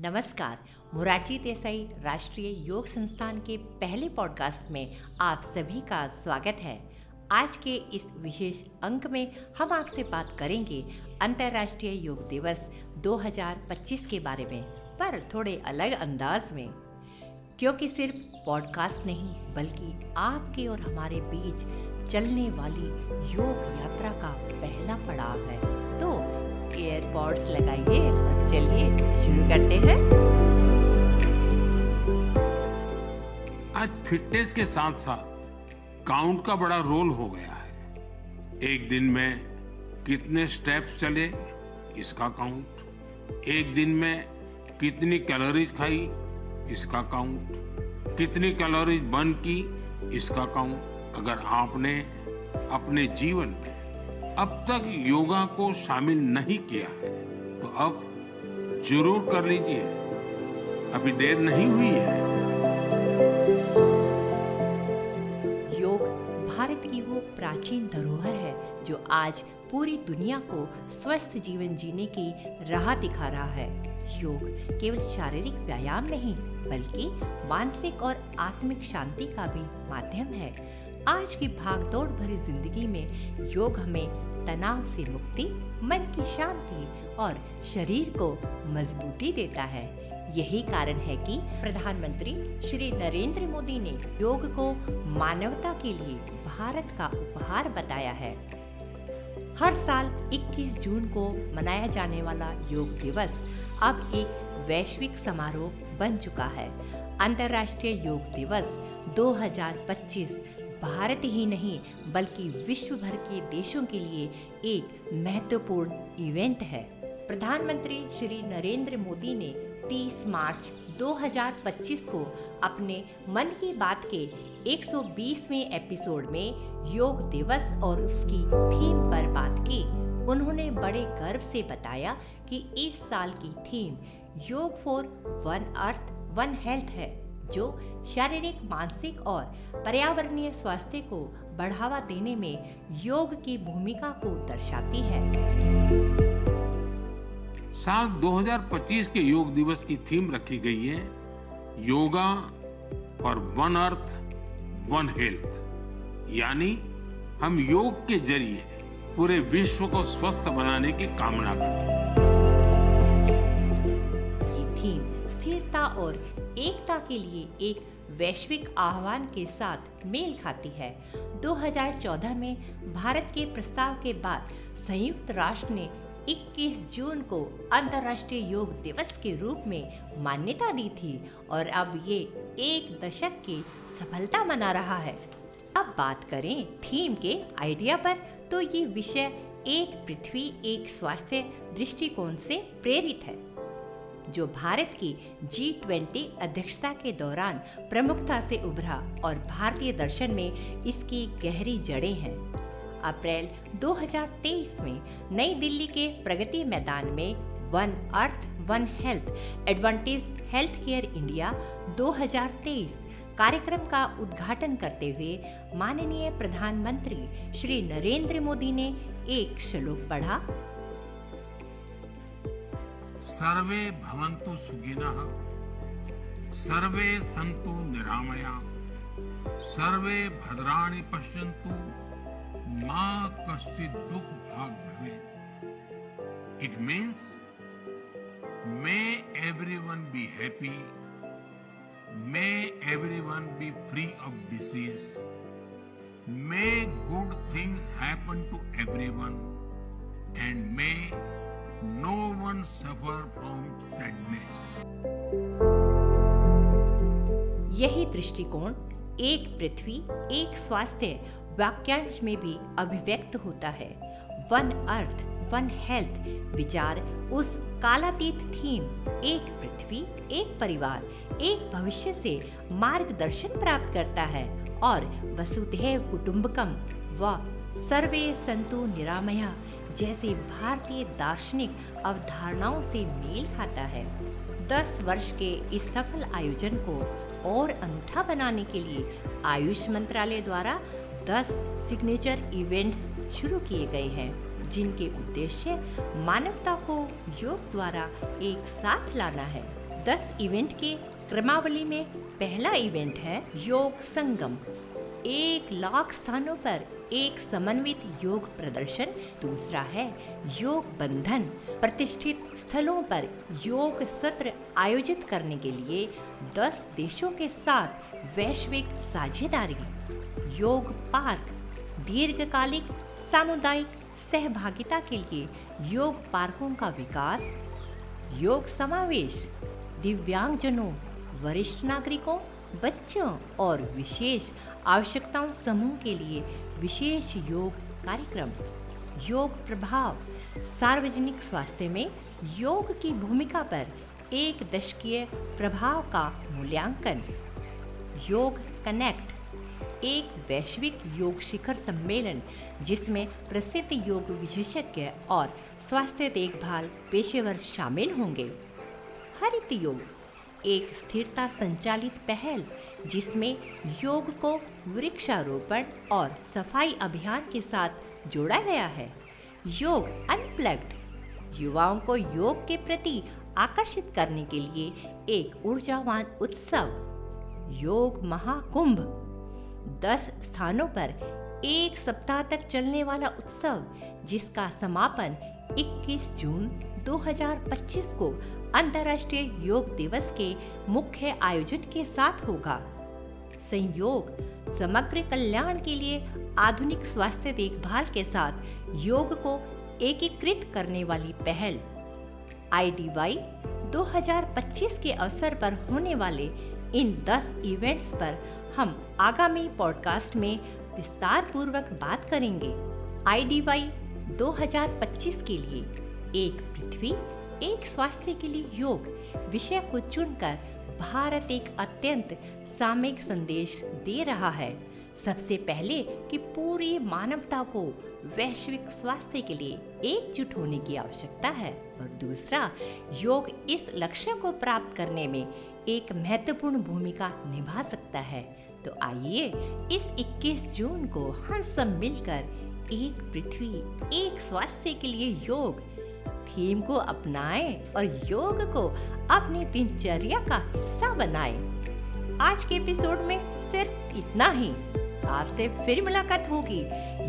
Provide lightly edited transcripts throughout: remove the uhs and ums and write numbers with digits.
नमस्कार। मोरारजी देसाई राष्ट्रीय योग संस्थान के पहले पॉडकास्ट में आप सभी का स्वागत है। आज के इस विशेष अंक में हम आपसे बात करेंगे अंतर्राष्ट्रीय योग दिवस 2025 के बारे में, पर थोड़े अलग अंदाज में, क्योंकि सिर्फ पॉडकास्ट नहीं बल्कि आपके और हमारे बीच चलने वाली योग यात्रा का पहला पड़ाव है। तो एयरपॉड्स लगाइए और चलिए शुरू करते हैं। आज फिटनेस के साथ साथ काउंट का बड़ा रोल हो गया है। एक दिन में कितने स्टेप्स चले इसका काउंट, एक दिन में कितनी कैलोरीज खाई इसका काउंट, कितनी कैलोरीज बर्न की इसका काउंट। अगर आपने अपने जीवन में अब तक योगा को शामिल नहीं किया है तो अब जरूर कर लीजिए, अभी देर नहीं हुई है। योग भारत की वो प्राचीन धरोहर है जो आज पूरी दुनिया को स्वस्थ जीवन जीने की राह दिखा रहा है। योग केवल शारीरिक व्यायाम नहीं बल्कि मानसिक और आत्मिक शांति का भी माध्यम है। आज की भागदौड़ भरी जिंदगी में योग हमें तनाव से मुक्ति, मन की शांति और शरीर को मजबूती देता है। यही कारण है कि प्रधानमंत्री श्री नरेंद्र मोदी ने योग को मानवता के लिए भारत का उपहार बताया है। हर साल 21 जून को मनाया जाने वाला योग दिवस अब एक वैश्विक समारोह बन चुका है। अंतर्राष्ट्रीय योग दिवस 2025 भारत ही नहीं बल्कि विश्व भर के देशों के लिए एक महत्वपूर्ण इवेंट है। प्रधानमंत्री श्री नरेंद्र मोदी ने 30 मार्च 2025 को अपने मन की बात के 120वें एपिसोड में योग दिवस और उसकी थीम पर बात की। उन्होंने बड़े गर्व से बताया कि इस साल की थीम योग for one earth one health है, जो शारीरिक, मानसिक और पर्यावरणीय स्वास्थ्य को बढ़ावा देने में योग की भूमिका को दर्शाती है। साल 2025 के योग दिवस की थीम रखी गई है yoga for one earth one health, यानी हम योग के जरिए पूरे विश्व को स्वस्थ बनाने की कामना करते हैं। ये थीम स्थिरता और एकता के लिए एक वैश्विक आह्वान के साथ मेल खाती है। 2014 में भारत के प्रस्ताव के बाद संयुक्त राष्ट्र ने 21 जून को अंतर्राष्ट्रीय योग दिवस के रूप में मान्यता दी थी और अब ये एक दशक की सफलता मना रहा है। अब बात करें थीम के आइडिया पर, तो ये विषय एक पृथ्वी एक स्वास्थ्य दृष्टिकोण से प्रेरित है, जो भारत की G20 अध्यक्षता के दौरान प्रमुखता से उभरा और भारतीय दर्शन में इसकी गहरी जड़ें हैं। अप्रैल 2023 में नई दिल्ली के प्रगति मैदान में one earth one health advantage health care India 2023 कार्यक्रम का उद्घाटन करते हुए माननीय प्रधानमंत्री श्री नरेंद्र मोदी ने एक श्लोक पढ़ा। सर्वे भवन्तु सुखिनः, सर्वे सन्तु निरामयाः, सर्वे भद्राणि पश्यन्तु, मा कश्चित् दुःख भाग् भवेत्। It means may everyone be happy, may everyone be free of disease, may good things happen to everyone, and may no one suffer from sadness. यही दृष्टिकोण एक पृथ्वी एक स्वास्थ्य वाक्यांश में भी अभिव्यक्त होता है। वन अर्थ वन हेल्थ विचार उस कालातीत थीम एक पृथ्वी एक परिवार एक भविष्य से मार्गदर्शन प्राप्त करता है और वसुधैव कुटुंबकम व सर्वे सन्तु निरामया जैसे भारतीय दार्शनिक अवधारणाओं से मेल खाता है। 10 वर्ष के इस सफल आयोजन को और अनूठा बनाने के लिए आयुष मंत्रालय द्वारा 10 सिग्नेचर इवेंट्स शुरू किए गए हैं, जिनके उद्देश्य मानवता को योग द्वारा एक साथ लाना है। 10 इवेंट के क्रमावली में पहला इवेंट है योग संगम। 1,00,000 स्थानों पर एक समन्वित योग प्रदर्शन। दूसरा है योग बंधन, प्रतिष्ठित स्थलों पर योग सत्र आयोजित करने के लिए 10 देशों के साथ वैश्विक साझेदारी। योग पार्क, दीर्घकालिक सामुदायिक सहभागिता के लिए योग पार्कों का विकास। योग समावेश, दिव्यांगजनों, वरिष्ठ नागरिकों, बच्चों और विशेष आवश्यकताओं समूह के लिए विशेष योग कार्यक्रम। योग प्रभाव, सार्वजनिक स्वास्थ्य में योग की भूमिका पर 1 दशकीय प्रभाव का मूल्यांकन। योग कनेक्ट, एक वैश्विक योग शिखर सम्मेलन जिसमें प्रसिद्ध योग विशेषज्ञ और स्वास्थ्य देखभाल पेशेवर शामिल होंगे। हरित योग, एक स्थिरता संचालित पहल जिसमें योग को वृक्षारोपण और सफाई अभियान के साथ जोड़ा गया है। योग अनप्लग्ड, युवाओं को योग के प्रति आकर्षित करने के लिए एक ऊर्जावान उत्सव। योग महाकुंभ, 10 स्थानों पर 1 सप्ताह तक चलने वाला उत्सव जिसका समापन 21 जून 2025 को अंतर्राष्ट्रीय योग दिवस के मुख्य आयोजन के साथ होगा। संयोग, समग्र कल्याण के लिए आधुनिक स्वास्थ्य देखभाल के साथ योग को एकीकृत करने वाली पहल। IDY 2025 के अवसर पर होने वाले इन 10 इवेंट्स पर हम आगामी पॉडकास्ट में विस्तार पूर्वक बात करेंगे। IDY 2025 के लिए एक पृथ्वी एक स्वास्थ्य के लिए योग विषय को चुनकर भारत एक अत्यंत सामयिक संदेश दे रहा है। सबसे पहले कि पूरी मानवता को वैश्विक स्वास्थ्य के लिए एकजुट होने की आवश्यकता है और दूसरा, योग इस लक्ष्य को प्राप्त करने में एक महत्वपूर्ण भूमिका निभा सकता है। तो आइए इस 21 जून को हम सब मिलकर एक पृथ्वी एक स्वास्थ्य के लिए योग थीम को अपनाएं और योग को अपनी दिनचर्या का हिस्सा बनाएं। आज के एपिसोड में सिर्फ इतना ही। आपसे फिर मुलाकात होगी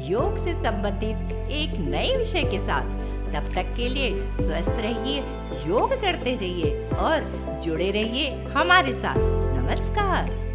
योग से संबंधित एक नए विषय के साथ। तब तक के लिए स्वस्थ रहिए, योग करते रहिए और जुड़े रहिए हमारे साथ। नमस्कार।